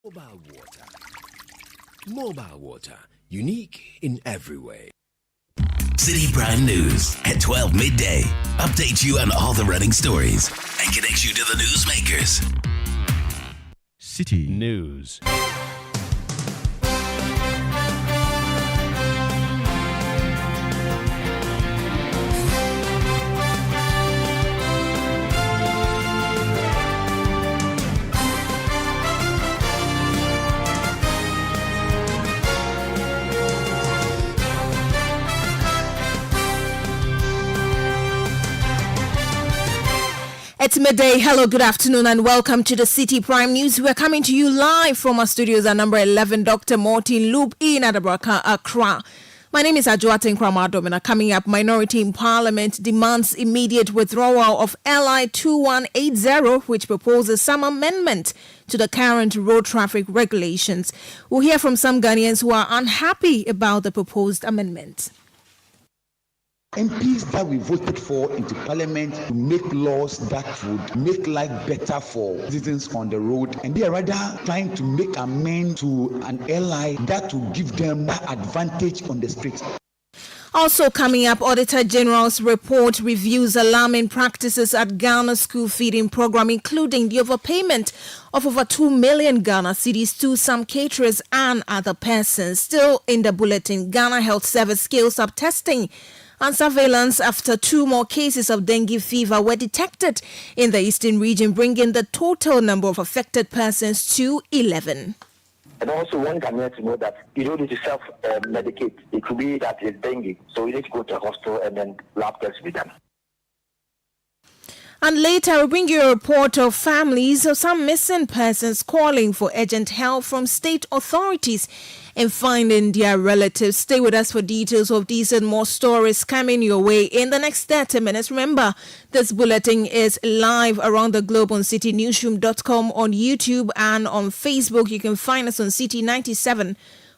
Mobile water. Mobile water. Unique in every way. Citi Prime News at 12 midday. Update you on all the running stories and connects you to the newsmakers. Citi News. It's midday. Hello, good afternoon, and welcome to the Citi Prime News. We're coming to you live from our studios at number 11, Dr. Martin Loop in Adabraka, Accra. My name is Ajuatin Kramadomina. Coming up, minority in Parliament demands immediate withdrawal of LI 2180, which proposes some amendment to the current road traffic regulations. We'll hear from some Ghanaians who are unhappy about the proposed amendment. MPs that we voted for into parliament to make laws that would make life better for citizens on the road, and they are rather trying to make amends to an ally that will give them that advantage on the streets. Also coming up, Auditor General's report reviews alarming practices at Ghana school feeding program, including the overpayment of over 2 million Ghana cedis to some caterers and other persons. Still in the bulletin, Ghana Health Service scales up testing and surveillance after 2 more cases of dengue fever were detected in the eastern region, bringing the total number of affected persons to 11. And also, one can need to know that you don't need to self-medicate. It could be that it's dengue, so you need to go to a hospital and then lab tests be done. And later, we'll bring you a report of families of some missing persons calling for urgent help from state authorities in finding their relatives. Stay with us for details of these and more stories coming your way in the next 30 minutes. Remember, this bulletin is live around the globe on citinewsroom.com, on YouTube and on Facebook. You can find us on Citi 97.3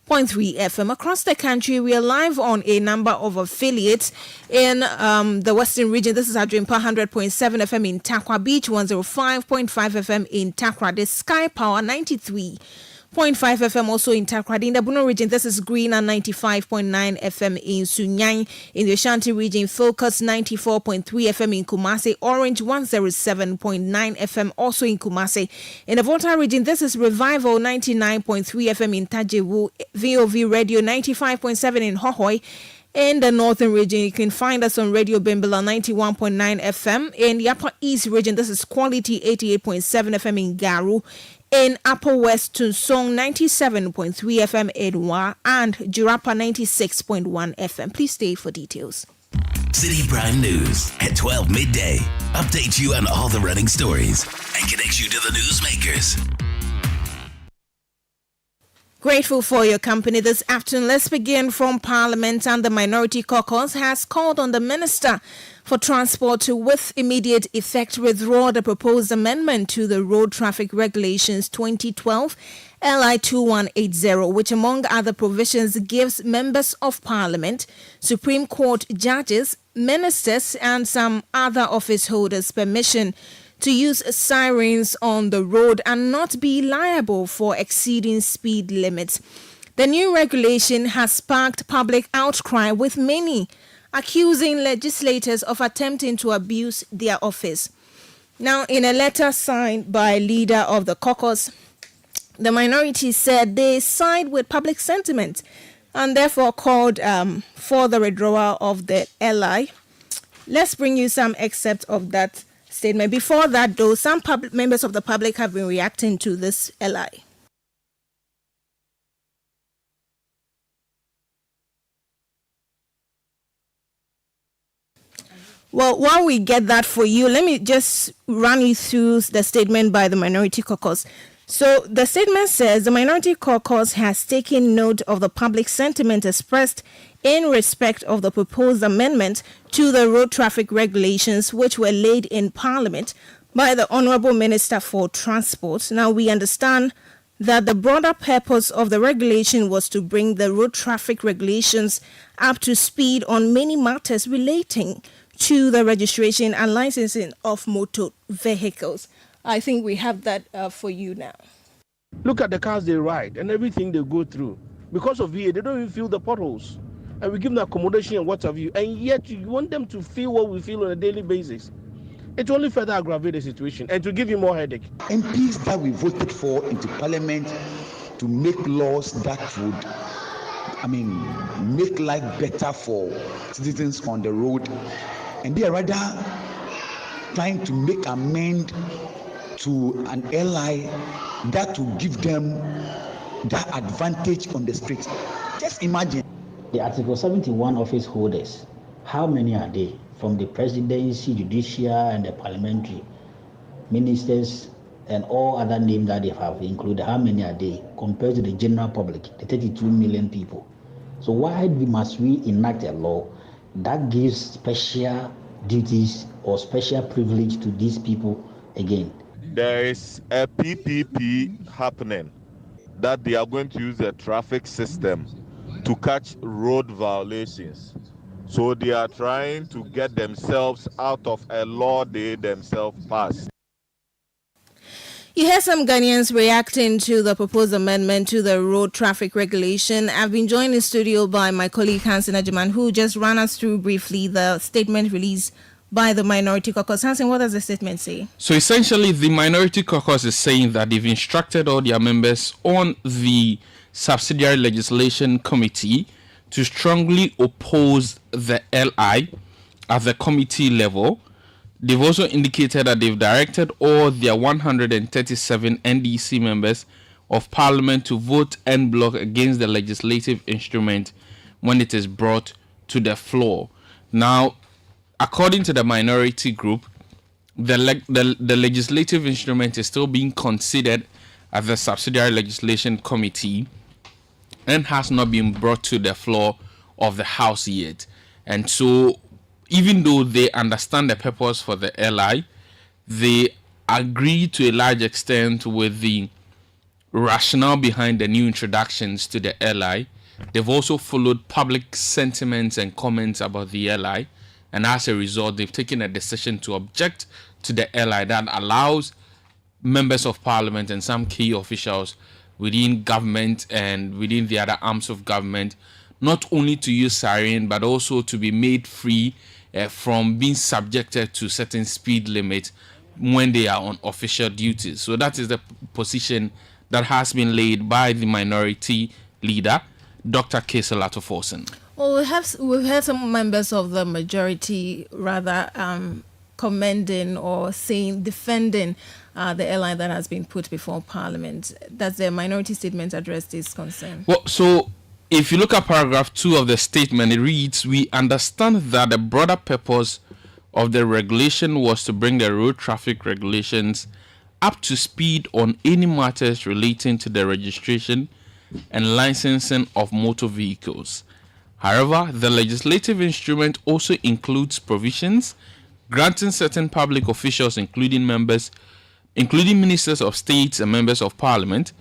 FM. Across the country, we are live on a number of affiliates in the Western region. This is Adrimpa 100.7 FM in Takwa Beach, 105.5 FM in Takra. This Sky Power 93.5 FM also in Takrady. In the Bono region, this is Green and 95.9 FM in Sunyang. In the Ashanti region, Focus 94.3 FM in Kumasi. Orange 107.9 FM also in Kumasi. In the Volta region, this is Revival 99.3 FM in Tajewu. VOV Radio 95.7 in Hohoi. In the northern region, you can find us on Radio Bimbala 91.9 FM. In the upper east region, this is Quality 88.7 FM in Garu. In Upper West, Tunsong 97.3 FM Edwa and Jurapa 96.1 FM. Please stay for details. Citi Prime News at 12 midday. Update you on all the running stories and connects you to the newsmakers. Grateful for your company this afternoon. Let's begin from Parliament, and the Minority Caucus has called on the Minister for Transport to, with immediate effect, withdraw the proposed amendment to the Road Traffic Regulations 2012 LI 2180, which among other provisions gives members of Parliament, Supreme Court judges, ministers and some other office holders permission to use sirens on the road and not be liable for exceeding speed limits. The new regulation has sparked public outcry, with many accusing legislators of attempting to abuse their office. Now, in a letter signed by leader of the caucus, the minority said they side with public sentiment and therefore called for the withdrawal of the LI. Let's bring you some excerpt of that statement. Before that, though, some members of the public have been reacting to this LI. Well, while we get that for you, let me just run you through the statement by the Minority Caucus. So the statement says the Minority Caucus has taken note of the public sentiment expressed in respect of the proposed amendment to the road traffic regulations, which were laid in Parliament by the Honourable Minister for Transport. Now, we understand that the broader purpose of the regulation was to bring the road traffic regulations up to speed on many matters relating to the registration and licensing of motor vehicles. I think we have that for you now. Look at the cars they ride and everything they go through. Because of VA, they don't even feel the potholes. And we give them accommodation and what have you. And yet you want them to feel what we feel on a daily basis. It will only further aggravate the situation and to give you more headache. MPs that we voted for into parliament to make laws that would, make life better for citizens on the road. And they are rather trying to make amend to an ally that will give them that advantage on the streets. Just imagine. The Article 71 office holders, how many are they? From the presidency, judiciary, and the parliamentary ministers, and all other names that they have included, how many are they compared to the general public, the 32 million people? So why must we enact a law that gives special duties or special privilege to these people again? There is a PPP happening that they are going to use the traffic system to catch road violations. So they are trying to get themselves out of a law they themselves passed. You hear some Ghanaians reacting to the proposed amendment to the road traffic regulation. I've been joined in studio by my colleague Hansen Ajiman, who just ran us through briefly the statement released by the Minority Caucus. Hansen, what does the statement say? So essentially, the Minority Caucus is saying that they've instructed all their members on the Subsidiary Legislation Committee to strongly oppose the LI at the committee level. They've also indicated that they've directed all their 137 NDC members of parliament to vote en bloc against the legislative instrument when it is brought to the floor. Now, according to the minority group, the legislative instrument is still being considered at the Subsidiary Legislation Committee and has not been brought to the floor of the House yet. And so, even though they understand the purpose for the LI, they agree to a large extent with the rationale behind the new introductions to the LI. They've also followed public sentiments and comments about the LI, and as a result, they've taken a decision to object to the LI that allows members of parliament and some key officials within government and within the other arms of government not only to use siren but also to be made free from being subjected to certain speed limits when they are on official duties. So that is the position that has been laid by the minority leader, Dr. Kesel Atoforsen. Well, we've heard some members of the majority rather commending or saying, defending the airline that has been put before Parliament. Does the minority statement address this concern? Well, so if you look at paragraph 2 of the statement, it reads, "We understand that the broader purpose of the regulation was to bring the road traffic regulations up to speed on any matters relating to the registration and licensing of motor vehicles. However, the legislative instrument also includes provisions granting certain public officials, including ministers of states and members of parliament,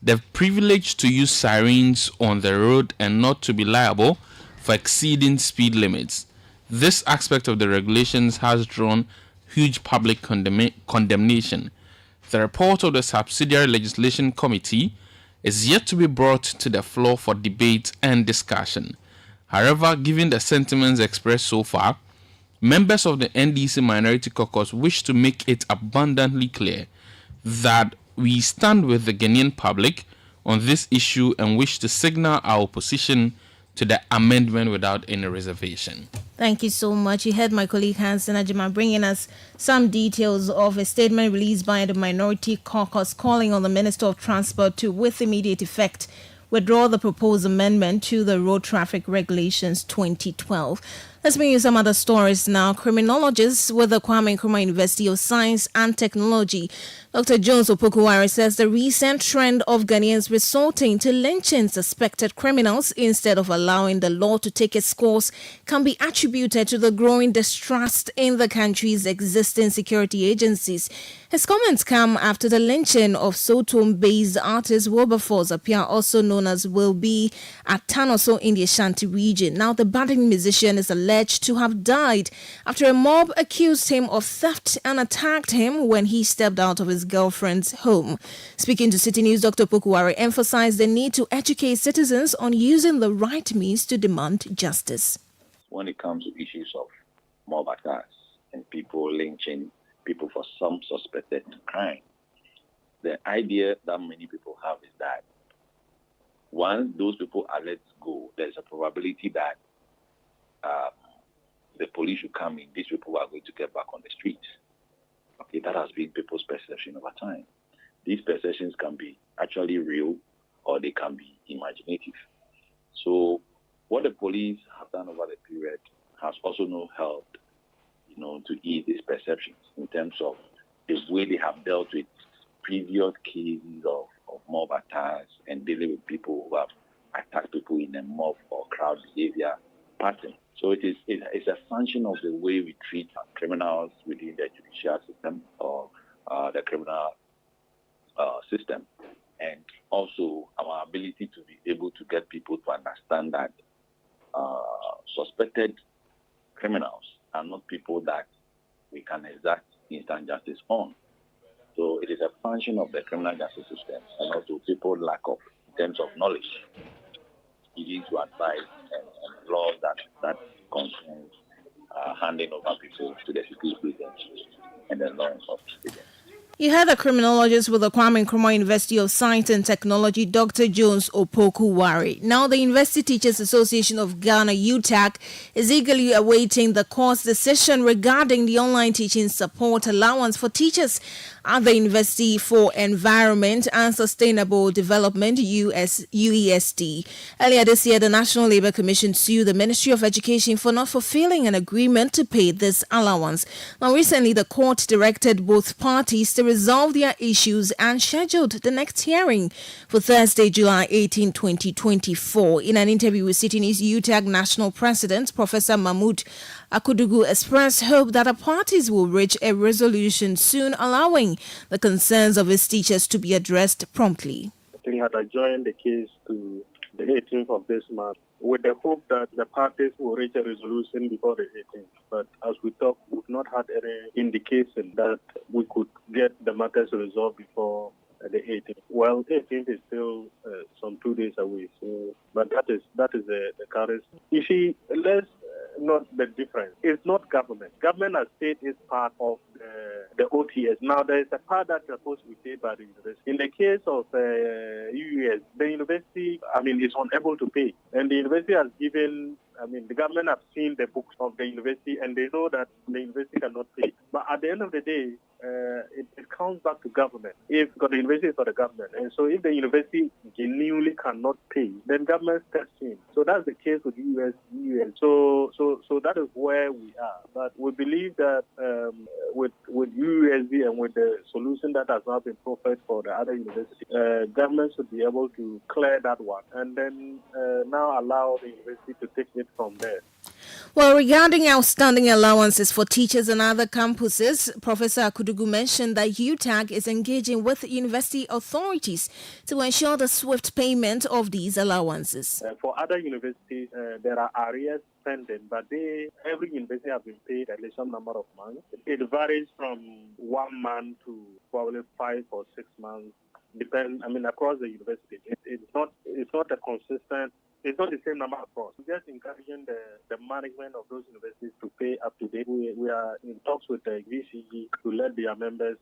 the privilege to use sirens on the road and not to be liable for exceeding speed limits. This aspect of the regulations has drawn huge public condemnation. The report of the Subsidiary Legislation Committee is yet to be brought to the floor for debate and discussion. However, given the sentiments expressed so far, members of the NDC Minority Caucus wish to make it abundantly clear that we stand with the Ghanaian public on this issue and wish to signal our opposition to the amendment without any reservation." Thank you so much. You heard my colleague Hansen Ajima bringing us some details of a statement released by the Minority Caucus calling on the Minister of Transport to, with immediate effect, withdraw the proposed amendment to the Road Traffic Regulations 2012. Let's bring you some other stories now. Criminologists with the Kwame Nkrumah University of Science and Technology, Dr. Jones Opokuwari, says the recent trend of Ghanaians resorting to lynching suspected criminals instead of allowing the law to take its course can be attributed to the growing distrust in the country's existing security agencies. His comments come after the lynching of Sotom-based artist Wilberforce Appiah, also known as Will B, at Tanoso in the Ashanti region. Now, the budding musician is alleged alleged to have died after a mob accused him of theft and attacked him when he stepped out of his girlfriend's home. Speaking to Citi News, Dr. Opoku-Ware emphasized the need to educate citizens on using the right means to demand justice. When it comes to issues of mob attacks and people lynching people for some suspected crime, the idea that many people have is that once those people are let go, there's a probability that the police should come in. These people are going to get back on the streets. Okay, that has been people's perception over time. These perceptions can be actually real or they can be imaginative. So what the police have done over the period has also not helped, to ease these perceptions in terms of the way they have dealt with previous cases of mob attacks and dealing with people who have attacked people in a mob or crowd behavior pattern. So it's a function of the way we treat criminals within the judicial system or the criminal system, and also our ability to be able to get people to understand that suspected criminals are not people that we can exact instant justice on. So it is a function of the criminal justice system and also people's lack of, in terms of knowledge, needing to advise and laws that concerns handing over people to the security agencies and the law enforcement agencies. You heard the criminologist with the Kwame Nkrumah University of Science and Technology, Dr. Jones Opoku-Ware. Now, the University Teachers Association of Ghana, UTAG, is eagerly awaiting the court's decision regarding the online teaching support allowance for teachers at the University for Environment and Sustainable Development, UESD. Earlier this year, the National Labour Commission sued the Ministry of Education for not fulfilling an agreement to pay this allowance. Now, recently, the court directed both parties to resolve their issues and scheduled the next hearing for Thursday, July 18, 2024. In an interview with Citi News, UTAG National President Professor Mahmoud Akudugu expressed hope that the parties will reach a resolution soon, allowing the concerns of his teachers to be addressed promptly. We had adjourned the case to the 18th of this month with the hope that the parties will reach a resolution before the 18th. But as we talk, we've not had any indication that we could get the matters resolved before the 18th. Well, 18th is still some 2 days away. So, but that is the current. You see, let's not the difference. It's not government. Government has paid its part of the OTS. Now, there is a part that's supposed to be paid by the university. In the case of UUS, the university, is unable to pay. And the university has given, the government have seen the books of the university and they know that the university cannot pay. But at the end of the day, it comes back to government. Because the university is for the government. And so if the university genuinely cannot pay, then government steps in. So that's the case with UUS. So that is where we are. But we believe that with UUSD and with the solution that has now been proffered for the other universities, government should be able to clear that one and then now allow the university to take it from there. Well, regarding outstanding allowances for teachers and other campuses, Professor Akudugu mentioned that UTAG is engaging with university authorities to ensure the swift payment of these allowances. For other universities, there are arrears pending, but every university has been paid at least some number of months. It varies from 1 month to probably 5 or 6 months. Across the university. It's not a consistent. It's not the same number across. We're just encouraging the management of those universities to pay up to date. We are in talks with the VCG to let their members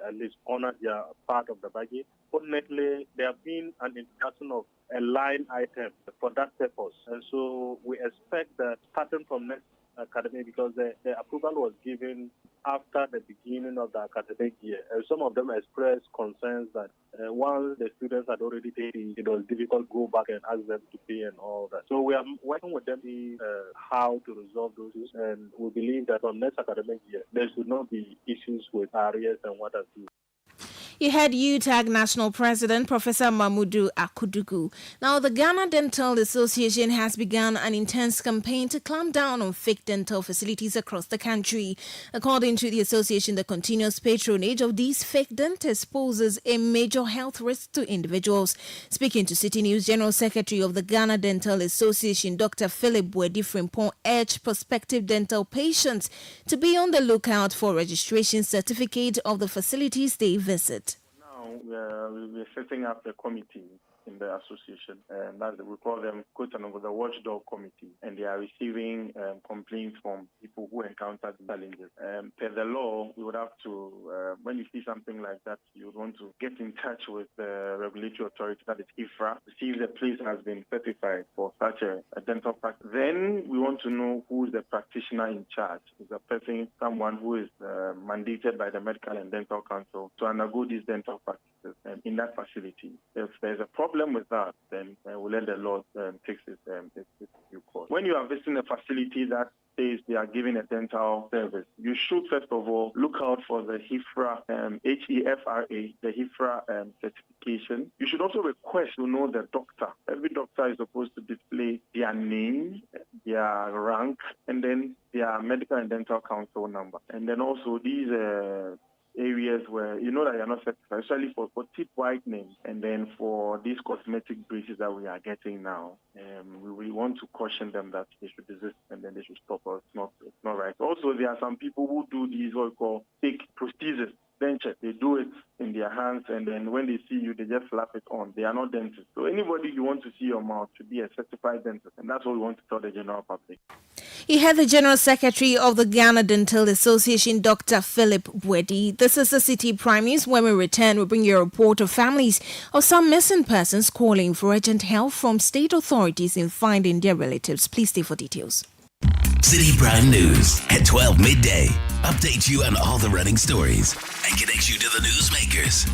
at least honor their part of the budget. Fortunately, there have been an introduction of a line item for that purpose. And so we expect that starting from next academic, because the approval was given after the beginning of the academic year. Some of them expressed concerns that once the students had already paid, it was difficult to go back and ask them to pay and all that. So we are working with them to how to resolve those issues, and we believe that from next academic year, there should not be issues with arrears and what have you. You heard UTAG National President Professor Mamudu Akudugu. Now, the Ghana Dental Association has begun an intense campaign to clamp down on fake dental facilities across the country. According to the association, the continuous patronage of these fake dentists poses a major health risk to individuals. Speaking to City News, General Secretary of the Ghana Dental Association, Dr. Philip Bwedi Frimpong, urged prospective dental patients to be on the lookout for registration certificate of the facilities they visit. Now we're setting up a committee in the association, and we call them the Watchdog Committee, and they are receiving complaints from people who encounter challenges. Per the law, we would have to, when you see something like that, you would want to get in touch with the regulatory authority, that is IFRA, to see if the place has been certified for such a dental practice. Then we want to know who is the practitioner in charge. Is the person someone who is mandated by the Medical and Dental Council to undergo these dental practices in that facility? If there's a problem with that, then we'll let the law take its due course. When you are visiting a facility that says they are giving a dental service, you should first of all look out for the HIFRA, HEFRA, the HIFRA certification. You should also request to know the doctor. Every doctor is supposed to display their name, their rank, and then their Medical and Dental Council number. And then also these areas where you know that you're not certified, especially for teeth whitening, and then for these cosmetic braces that we are getting now, we want to caution them that they should desist and then they should stop us. It's not right. Also, there are some people who do these what we call fake prosthesis. Denture. They do it in their hands, and then when they see you, they just slap it on. They are not dentists. So anybody you want to see your mouth should be a certified dentist, and that's what we want to tell the general public. He had the General Secretary of the Ghana Dental Association, Dr. Philip Bwedi. This is the Citi Prime News. When we return, we'll bring you a report of families of some missing persons calling for urgent help from state authorities in finding their relatives. Please stay for details. Citi Prime News at 12 midday. Update you on all the running stories and connects you to the newsmakers.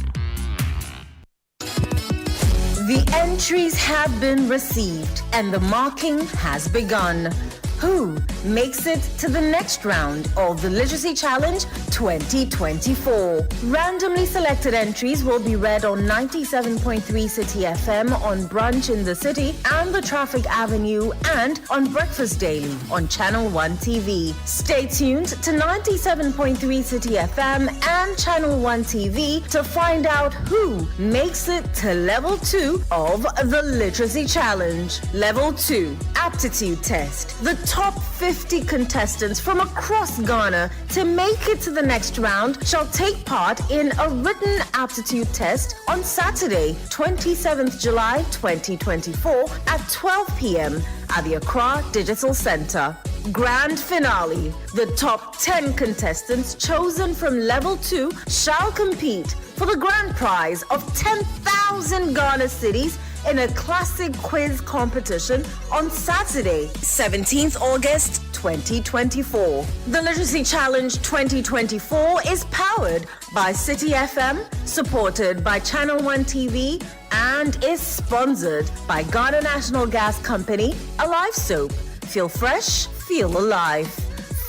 The entries have been received and the marking has begun. Who makes it to the next round of the Literacy Challenge 2024? Randomly selected entries will be read on 97.3 Citi FM on Brunch in the City and the Traffic Avenue, and on Breakfast Daily on Channel 1 TV. Stay tuned to 97.3 Citi FM and Channel 1 TV to find out who makes it to Level 2 of the Literacy Challenge. Level 2 Aptitude Test. The top 50 contestants from across Ghana to make it to the next round shall take part in a written aptitude test on Saturday, 27th July 2024 at 12 p.m. at the Accra Digital Center. Grand finale. The top 10 contestants chosen from Level 2 shall compete for the grand prize of 10,000 Ghana cedis in a classic quiz competition on Saturday, 17th August 2024. The Literacy Challenge 2024 is powered by Citi FM, supported by Channel 1 TV, and is sponsored by Ghana National Gas Company, Alive Soap. Feel fresh, feel alive.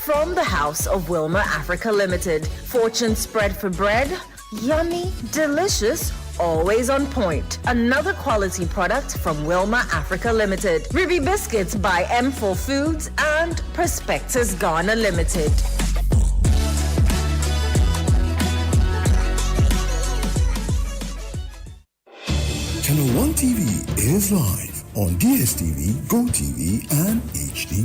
From the House of Wilmer Africa Limited. Fortune spread for bread. Yummy, delicious, always on point. Another quality product from Wilmer Africa Limited. Ruby Biscuits by M4 Foods and Prospectus Ghana Limited. Channel 1 TV is live on DSTV, GoTV, and HD+.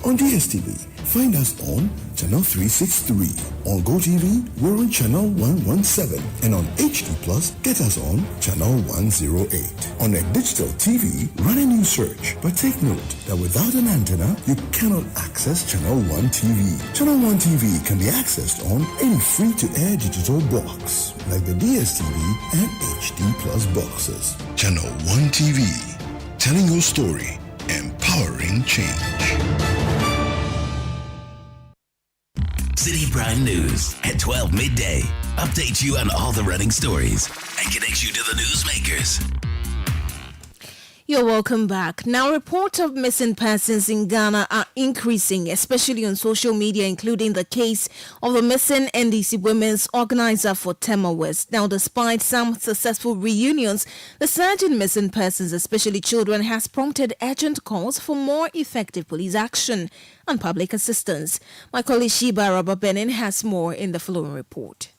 On DSTV, find us on Channel 363. On GoTV, we're on Channel 117. And on HD+, get us on Channel 108. On a digital TV, run a new search. But take note that without an antenna, you cannot access Channel 1 TV. Channel 1 TV can be accessed on any free-to-air digital box, like the DSTV and HD+ boxes. Channel 1 TV. Telling your story, empowering change. Citi Prime News at 12 midday. Update you on all the running stories and connects you to the newsmakers. You're welcome back. Now, reports of missing persons in Ghana are increasing, especially on social media, including the case of the missing NDC women's organizer for Tema West. Now, despite some successful reunions, the surge in missing persons, especially children, has prompted urgent calls for more effective police action and public assistance. My colleague Sheba Rababenin has more in the following report.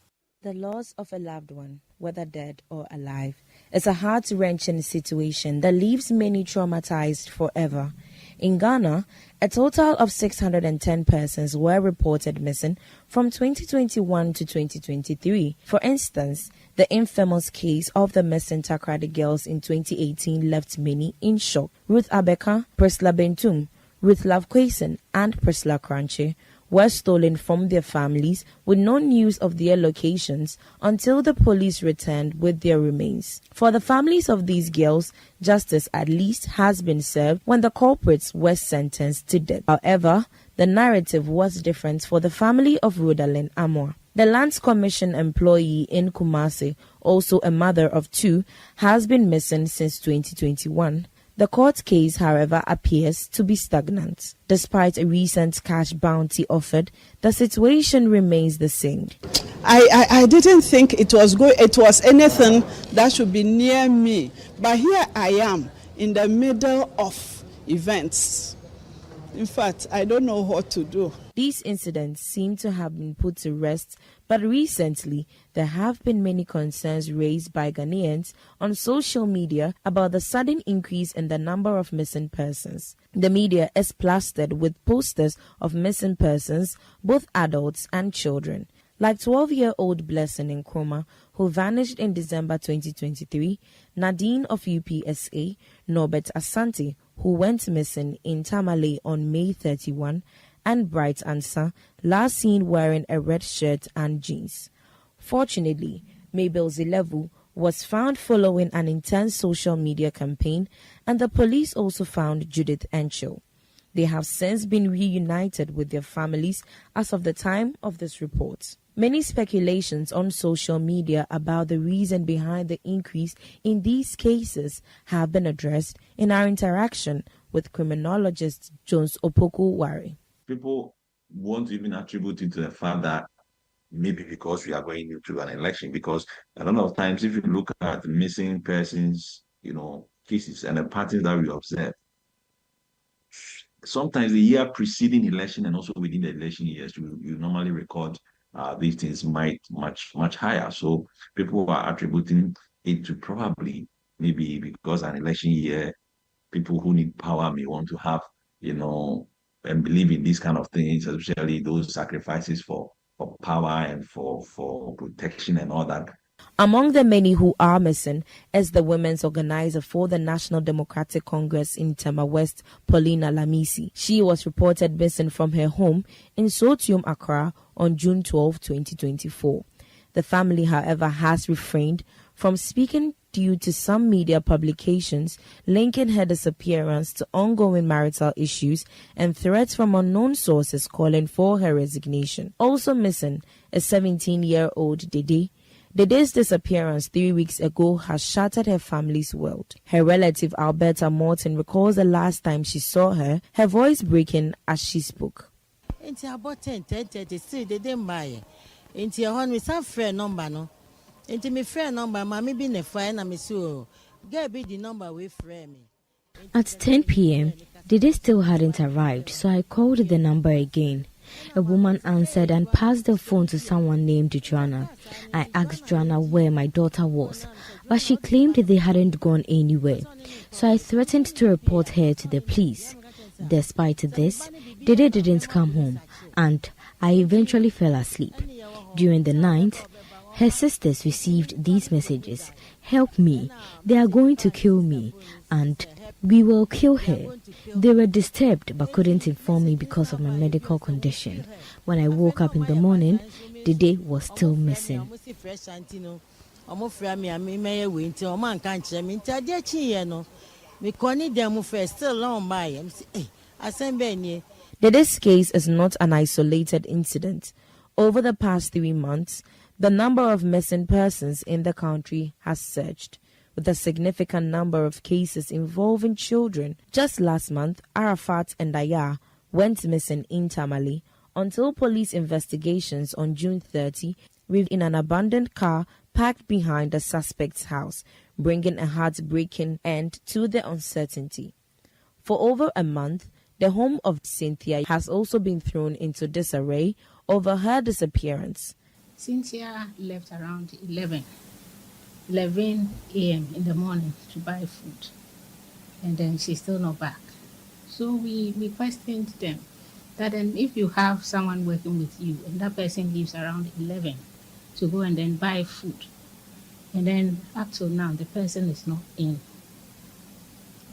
The loss of a loved one, whether dead or alive, is a heart-wrenching situation that leaves many traumatized forever. In Ghana, a total of 610 persons were reported missing from 2021 to 2023. For instance, the infamous case of the missing Takrady girls in 2018 left many in shock. Ruth Abeka, Priscilla Bentum, Ruth Love Quason, and Priscilla Crunchy were stolen from their families with no news of their locations until the police returned with their remains. For the families of these girls, justice at least has been served when the culprits were sentenced to death. However, the narrative was different for the family of Rodalyn Amor. The Lands Commission employee in Kumasi, also a mother of two, has been missing since 2021. The court case, however, appears to be stagnant. Despite a recent cash bounty offered, the situation remains the same. I didn't think it was anything that should be near me, but here I am in the middle of events. In fact, I don't know what to do. These incidents seem to have been put to rest, but recently there have been many concerns raised by Ghanaians on social media about the sudden increase in the number of missing persons. The media is plastered with posters of missing persons, both adults and children, like 12-year-old Blessing Nkrumah, who vanished in December 2023, Nadine of UPSA, Norbert Asante, who went missing in Tamale on May 31, and Bright Ansah, last seen wearing a red shirt and jeans. Fortunately, Mabel Zilevu was found following an intense social media campaign, and the police also found Judith Encho. They have since been reunited with their families as of the time of this report. Many speculations on social media about the reason behind the increase in these cases have been addressed in our interaction with criminologist Jones Opoku-Ware. People won't even attribute it to the fact that maybe because we are going into an election, because a lot of times if you look at the missing persons, cases and the patterns that we observe, sometimes the year preceding election and also within the election years, you normally record these things much higher. So people are attributing it to probably maybe because an election year, people who need power may want to have, and believe in these kind of things, especially those sacrifices for power and for protection and all that. Among the many who are missing is the women's organizer for the National Democratic Congress in Tema West, Paulina Lamisi. She was reported missing from her home in Sotium, Accra on June 12, 2024. The family, however, has refrained from speaking due to some media publications linking her disappearance to ongoing marital issues and threats from unknown sources calling for her resignation. Also missing is 17-year-old Dede. Dede's disappearance 3 weeks ago has shattered her family's world. Her relative Alberta Morton recalls the last time she saw her voice breaking as she spoke. About 10:30, still they didn't buy it. Into your home, we some friend number no. Into my friend number, mommy be the fine and me so get be the number we friend me. At 10 p.m., Dede still hadn't arrived, so I called the number again. A woman answered and passed the phone to someone named Joanna. I asked Joanna where my daughter was, but she claimed they hadn't gone anywhere, so I threatened to report her to the police. Despite this, Dede didn't come home, and I eventually fell asleep. During the night, her sisters received these messages: "Help me, they are going to kill me," and "We will kill her." They were disturbed but couldn't inform me because of my medical condition. When I woke up in the morning, Dede was still missing. Dede's case is not an isolated incident. Over the past 3 months, the number of missing persons in the country has surged. with a significant number of cases involving children. Just last month, Arafat and Daya went missing in Tamale until police investigations on June 30 revealed in an abandoned car parked behind the suspect's house, bringing a heartbreaking end to the uncertainty. For over a month, the home of Cynthia has also been thrown into disarray over her disappearance. Cynthia left around 11 a.m. in the morning to buy food, and then she's still not back. So we questioned them that then if you have someone working with you and that person leaves around 11 to go and then buy food, and then up till now the person is not in,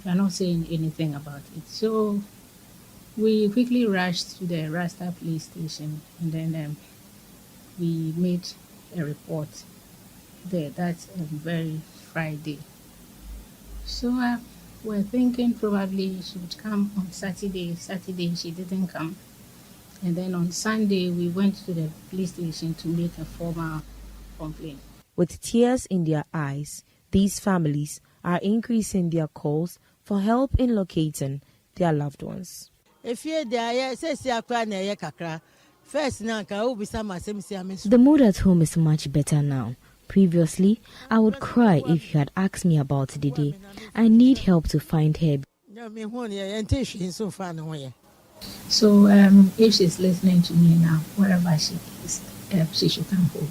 we are not saying anything about it. So we quickly rushed to the Rasta police station, and then we made a report there. That's very Friday. So we're thinking probably she would come on Saturday. Saturday she didn't come. And then on Sunday we went to the police station to make a formal complaint. With tears in their eyes, these families are increasing their calls for help in locating their loved ones. The mood at home is much better now. Previously, I would cry if you had asked me about the day. I need help to find her. So if she's listening to me now, wherever she is, she should come home.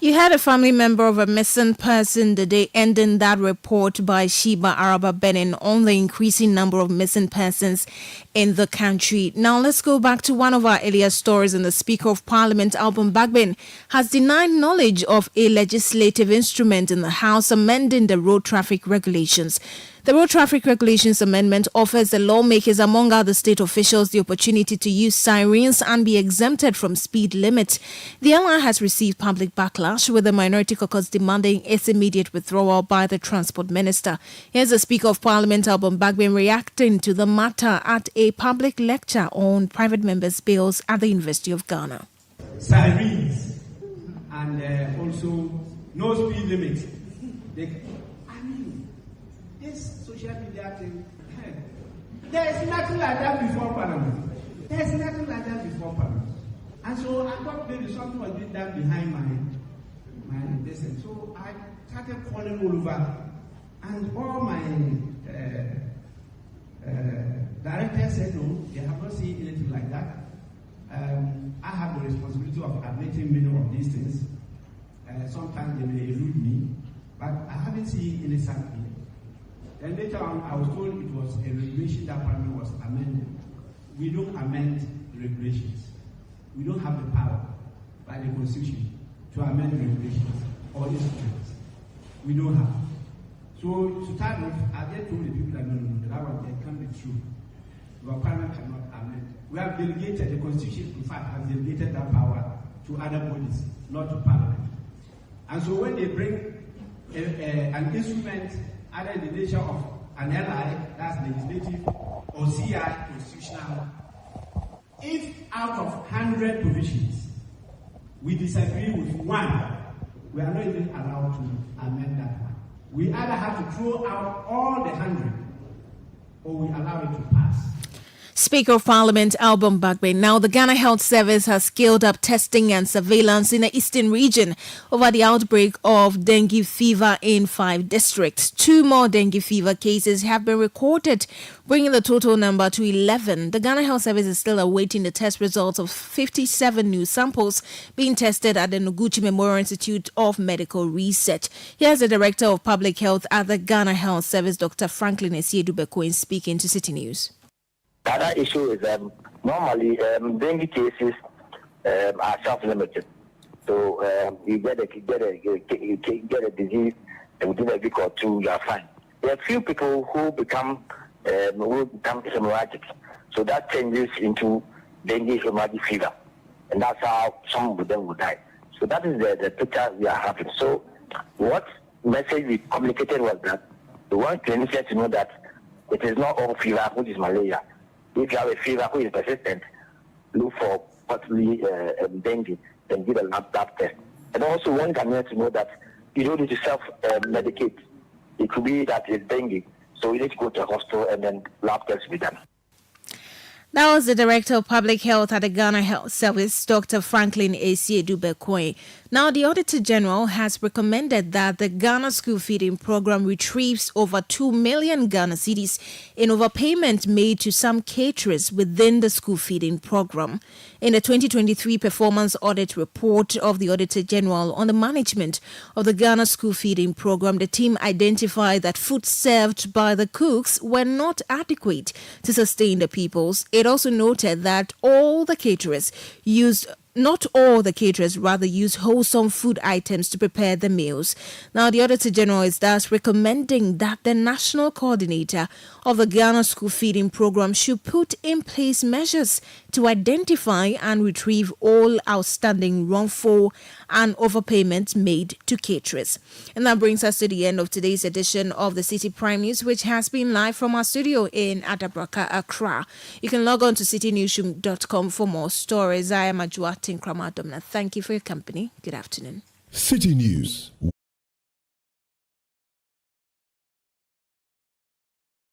You had a family member of a missing person the day ending that report by Sheba Araba Benin on the increasing number of missing persons in the country. Now let's go back to one of our earlier stories. And the Speaker of Parliament, Alban Bagbin, has denied knowledge of a legislative instrument in the House amending the road traffic regulations. The Road Traffic Regulations Amendment offers the lawmakers, among other state officials, the opportunity to use sirens and be exempted from speed limits. The LR has received public backlash, with the Minority Caucus demanding its immediate withdrawal by the Transport Minister. Here's the Speaker of Parliament, Alban Bagbin, reacting to the matter at a public lecture on private members' bills at the University of Ghana. Sirens and also no speed limit. This social media thing, there is nothing like that before Parliament. There is nothing like that before Parliament. And so I thought maybe something was being done behind my distance. So I started calling all over, and all my directors said no, they have not seen anything like that. I have the responsibility of admitting many of these things. Sometimes they may elude me, but I haven't seen any sample. Then later on, I was told it was a regulation that Parliament was amending. We don't amend regulations. We don't have the power by the Constitution to amend regulations or instruments. We don't have. So to start with, I then told the people that no, that one can't be true. But Parliament cannot amend. We have delegated, the Constitution in fact has delegated that power to other bodies, not to Parliament. And so when they bring an instrument either in the nature of an LI, that's legislative, or CI, constitutional, if out of 100 provisions we disagree with one, we are not even allowed to amend that one. We either have to throw out all the 100 or we allow it to pass. Speaker of Parliament Alban Bagbin. Now, the Ghana Health Service has scaled up testing and surveillance in the eastern region over the outbreak of dengue fever in 5 districts. 2 more dengue fever cases have been recorded, bringing the total number to 11. The Ghana Health Service is still awaiting the test results of 57 new samples being tested at the Noguchi Memorial Institute of Medical Research. Here's the Director of Public Health at the Ghana Health Service, Dr. Franklin Esiedu-Bekoin, speaking to Citi News. The other issue is normally dengue cases are self-limited. So you get a disease and within a week or 2 you are fine. There are few people who become hemorrhagic. So that changes into dengue hemorrhagic fever. And that's how some of them will die. So that is the picture we are having. So what message we communicated was that we want clinicians to know that it is not all fever, which is malaria. If you have a fever which is persistent, look for possibly dengue and do the lab test. And also one can need to know that you don't need to self-medicate. It could be that it's dengue. So you need to go to the hospital and then lab tests be done. That was the Director of Public Health at the Ghana Health Service, Dr. Franklin Asiedu Bekoe. Now, the Auditor General has recommended that the Ghana School Feeding Program retrieves over 2 million Ghana cedis in overpayment made to some caterers within the school feeding program. In the 2023 Performance Audit Report of the Auditor General on the management of the Ghana School Feeding Program, the team identified that food served by the cooks were not adequate to sustain the pupils. It also noted that not all the caterers use wholesome food items to prepare the meals. Now, the Auditor General is thus recommending that the National Coordinator of the Ghana School Feeding Program should put in place measures to identify and retrieve all outstanding wrongful and overpayments made to caterers. And that brings us to the end of today's edition of the Citi Prime News, which has been live from our studio in Adabraka, Accra. You can log on to citinewsroom.com for more stories. I am Ajua Tinkrama Domna. Thank you for your company. Good afternoon. Citi News.